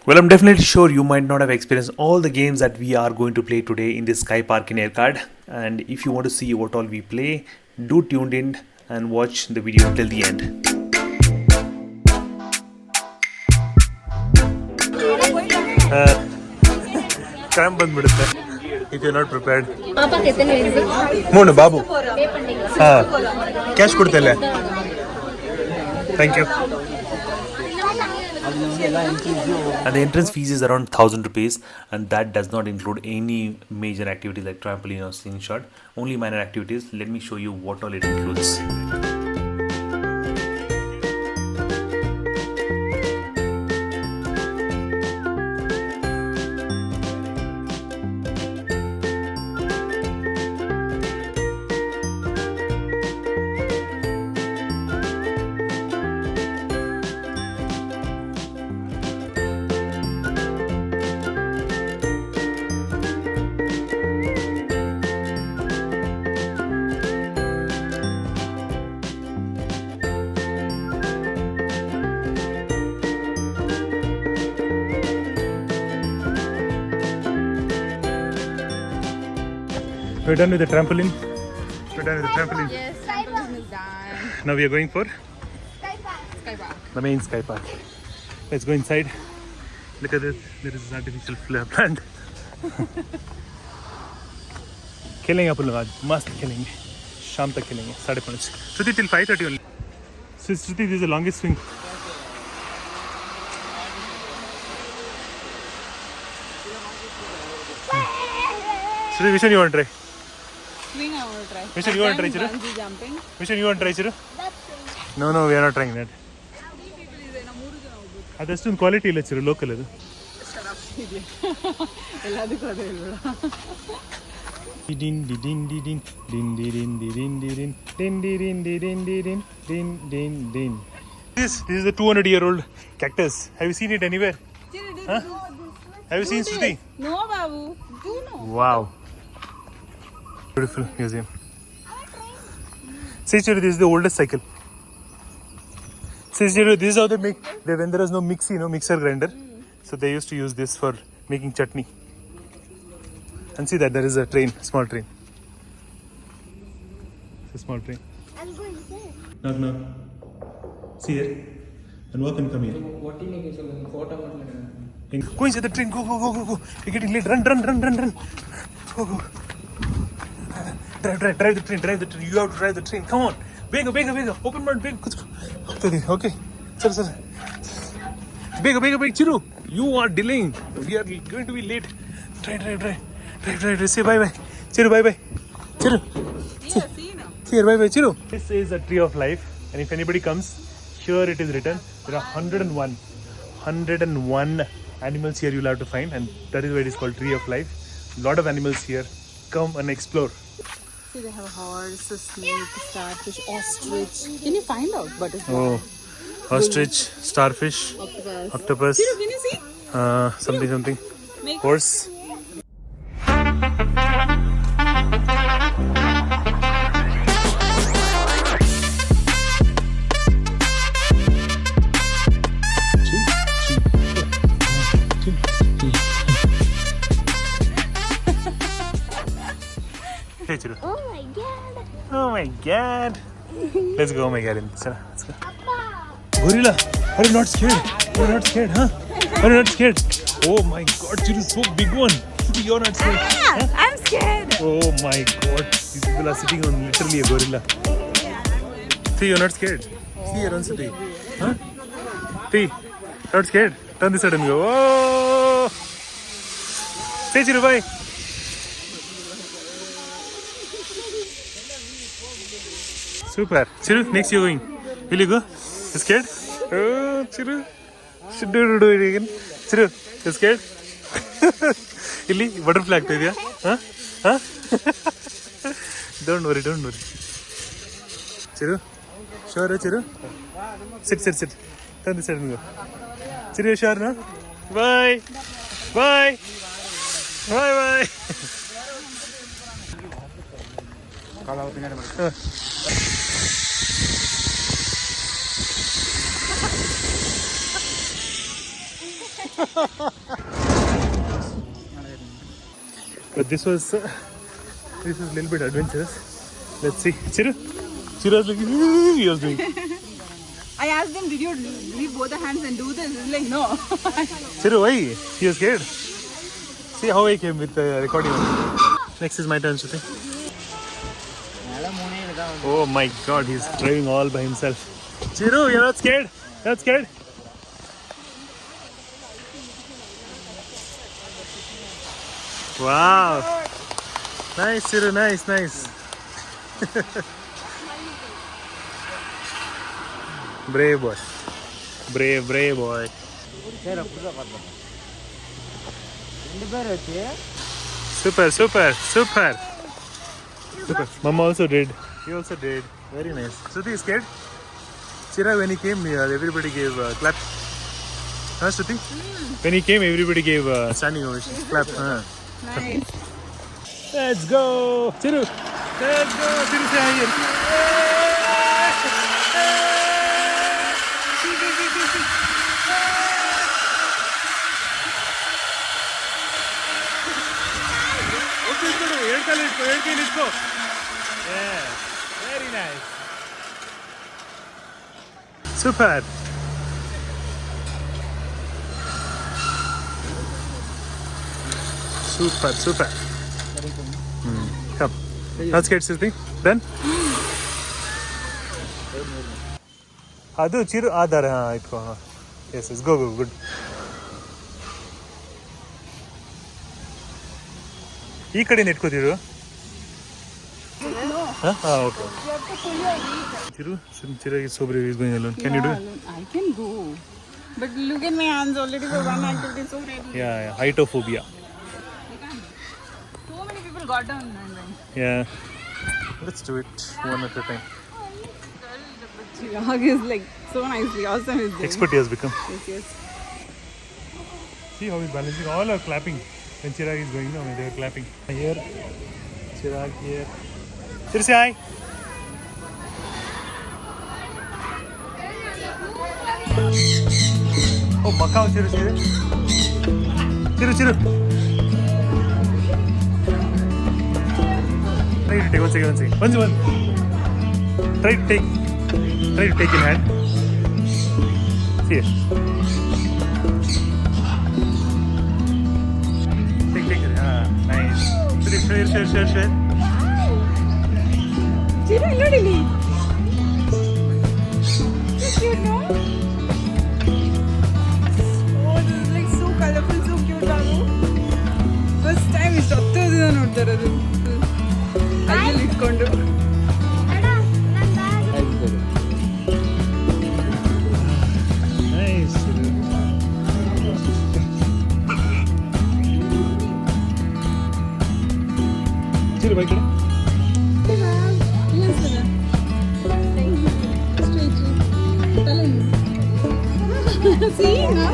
Well, I'm definitely sure you might not have experienced all the games that we are going to play today in this Sky Park in YERCAUD. And if you want to see what all we play, do tune in and watch the video till the end. Cramp bandbidutte if you're not prepared. Moonu babu. Cash kodutelle. Thank you. And the entrance fees is around 1,000 rupees, and that does not include any major activities like trampoline or slingshot. Only minor activities. Let me show you what all it includes. We're done with the trampoline. Yes, trampoline is done. Now we are going for Skywalk. the main Sky Park. Let's go inside. Look at this. There is an artificial flower plant. खेलेंगे अपन लोग आज मस्त खेलेंगे शाम तक खेलेंगे 5:30 Shruti till 5:30 only. So Shruti, this is the longest swing. Shruti, which one you want to try? Swing I want to try. Which one you want to try, Chiru? Bungee jumping. Which one you want to try, Chiru? No, we are not trying that. ಅದಷ್ಟೊಂದು quality ಇಲ್ಲ ಚಿರು local ಅದು ಎಲ್ಲದಕ್ಕೂ ಅದೇ ಇಲ್ಲ This is a 200-year-old cactus. Have you seen it anywhere? Huh? Have you seen Shruti? No, Babu. Do know. Wow. Beautiful museum. See, Chiru, this is the oldest cycle. See, Chiru, this is how they make. When there was no mixer grinder, so they used to use this for making chutney. And see that there is a train, small train. It's a small train. I'm going there. No. See here. And walk and come here. Go inside the train. Go. You're getting late. Run. Go. Drive the train. You have to drive the train. Come on. Bigger. Open mouth, big. Okay. Sir. Bigger. Chiru. You are delaying. We are going to be late. Drive. Say bye. Chiru, bye. Chiru. See now. Here, bye, Chiru. This is a tree of life. And if anybody comes, here it is written. There are 101 animals here you'll have to find. And that is why it is called tree of life. Lot of animals here. Come and explore. See, they have a horse, a snake, a starfish, ostrich. Can you find out? Butterfly. Oh, ostrich, starfish, octopus. Chiru, can you see? Something. Make Horse. Hey, Chiru. Oh my god. Let's go, oh my god. Let's go. Gorilla, are you not scared? Huh? Are you not scared? Oh my god, Chiru, so big one. You're not scared. Huh? I'm scared. Oh my god. These people are sitting on literally a gorilla. See, you're not scared. See, you're not sitting. Huh? See, not scared. Turn this side and go. Oh! Say, Chiru, bye. Super. Chiru, next you're going. Will you go? You scared? Oh, Chiru. Should do it again. Chiru, you scared? Illi, butterfly ಆಗ್ತಾ ಇದೆಯಾ? Huh? Don't worry. Chiru, sure, Chiru? Sit. Turn this side and go. Chiru, you sure, no? Bye. But this was a little bit adventurous. Let's see. Chiru was like, he was doing. I asked him, did you leave both the hands and do this? He's like, no. Chiru, why? He was scared. See how I came with the recording. Next is my turn, Shruti. Oh my god, he's driving all by himself. Chiru, you're not scared? You're not scared? Wow. Nice, Chiru, nice. Brave boy. Brave boy. Super. Mama also did. He also did. Very nice. Shruti is scared? Chira, when he came here, everybody gave clap. Huh, Shruti? When he came, everybody gave standing ovation. Clap. Nice. Let's go. Chiru. Let's go. Chiru, say hi here. Let's go. Yeah. Very nice. Super. Come. Let's get Shruti. Done? Adu Chiru Adar. Yes. Go. Good. ಈ ಕಡೆ ನೆಟ್ಕೋತಿರು okay. Chiru is so brave. He's going alone. Can you do it? I can go. But look at my hands already for one activity. So ready. Yeah. Heitophobia. So many people got down and then. Yeah. Let's do it one at a time. Chirag is like so nicely awesome. Is Expert he has become. Yes. See how he's balancing. All are clapping. When Chirag is going, they are clapping. Here, Chirag here. Chiru, say hi. Oh, Macau, Chiru. Chiru. Try to take one second. One. Try to take in hand. See here. Take it. Nice. Share. Chiru, really? So cute, no? Oh, this is like so colorful, so cute, Nadu. First time is haptadina nodtare adu. Alli itkondu. Nice. Chiru, bye kade. See, no?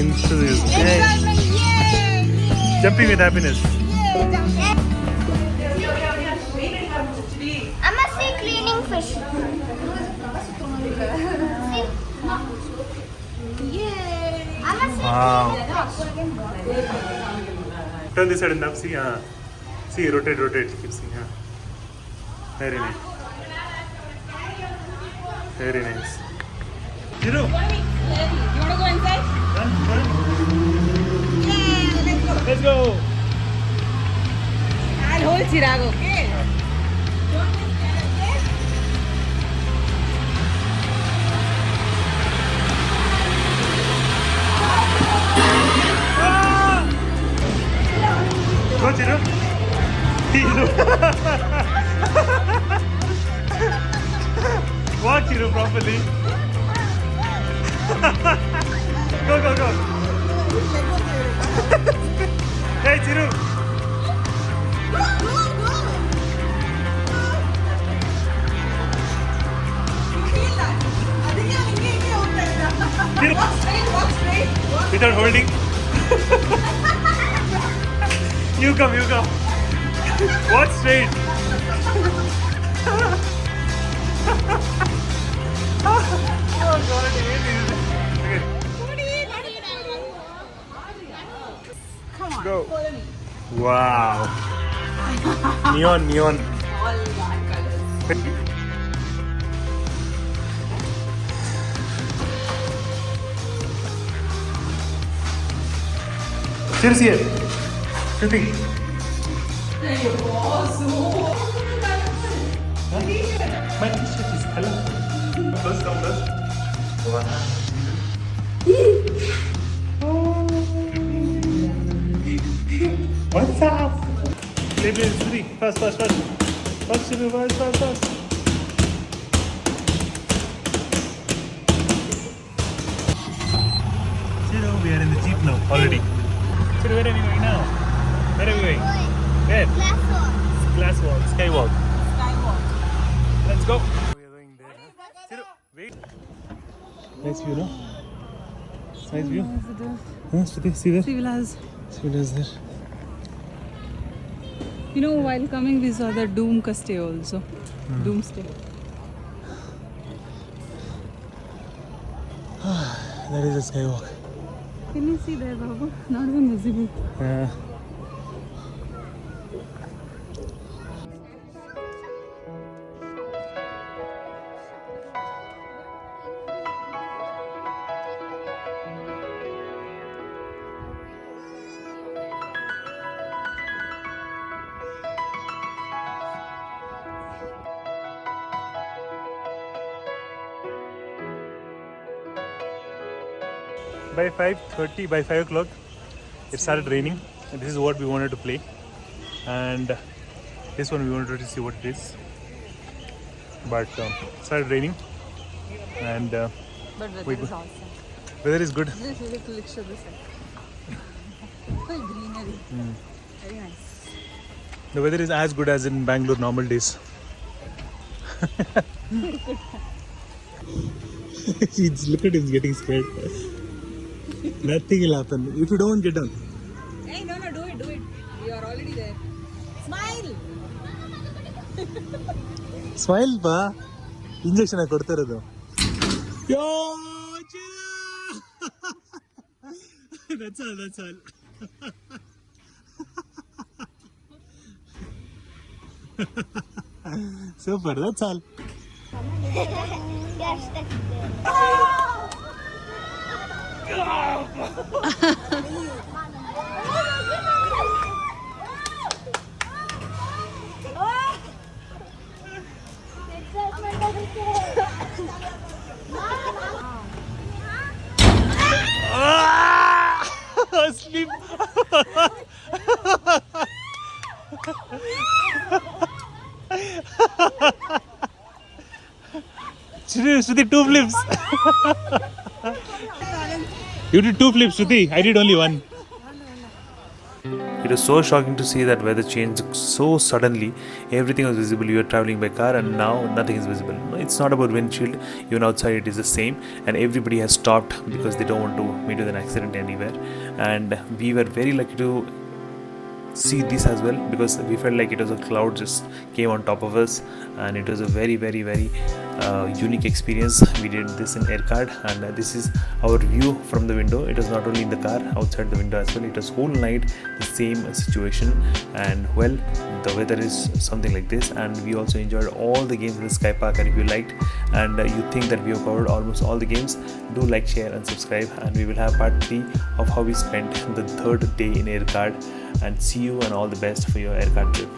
Into this. Excitement, yay! Jumping with happiness. I'm a sea cleaning fish. Yay! I'm a sea Wow. cleaning fish. Turn this side and now see. See, rotate. Keep seeing. Very nice. Chiru. You want to go inside? Run. Yeah, Let's go. I'll hold Chirag, okay? Don't get scared, okay? Go, Chiru. Walk, Chiru, properly. Go. Hey, Chiru. Chiru. Walk straight. Without holding. You come. Walk straight. Oh Wow. Neon. All dark colors. Cheers here. Shruti. My t-shirt is hello. First come first. What's up? Play, Shruti. Fast. Fast, Shruti. Fast. Shruti, we are in the jeep now already. Shruti, where are we going now? Where are we going? Where? Glasswalk. Skywalk. Let's go. We are going there. Huh? Wait. Nice view, no? Nice view. Huh? Shruti, see there? Villas. See villas there. You know, while coming, we saw the Doomsday also. Doomsday. That is a skywalk. Can you see there, Baba? Not even visible. Yeah. By 5:30, by 5 o'clock, it started raining. And this is what we wanted to play. And this one we wanted to see what it is. But it started raining. And But we weather go- is awesome. weather is good. Just little extra this side. Full greenery. Very nice. The weather is as good as in Bangalore normal days. Look at him getting scared. Nothing will happen if you don't get down. Hey, no, do it. You are already there. Smile! Smile, pa. Injection I ಕೊಡ್ತಿರೋದು. Yo, that's all. Super, that's all. Asleep. Shruti, 2 flips. You did 2 flips, Shruti. I did only 1. It was so shocking to see that weather changed so suddenly. Everything was visible. You were traveling by car and now nothing is visible. It's not about windshield. Even outside it is the same. And everybody has stopped because they don't want to meet with an accident anywhere. And we were very lucky to see this as well, because we felt like it was a cloud just came on top of us, and it was a very unique experience. We did this in YERCAUD, and this is our view from the window. It was not only in the car, outside the window as well. It was whole night the same situation, and well, the weather is something like this. And we also enjoyed all the games in the Sky Park. And if you liked and you think that we have covered almost all the games, do like, share and subscribe, and we will have part 3 of how we spent the 3rd day in YERCAUD. And see you, and all the best for your YERCAUD trip.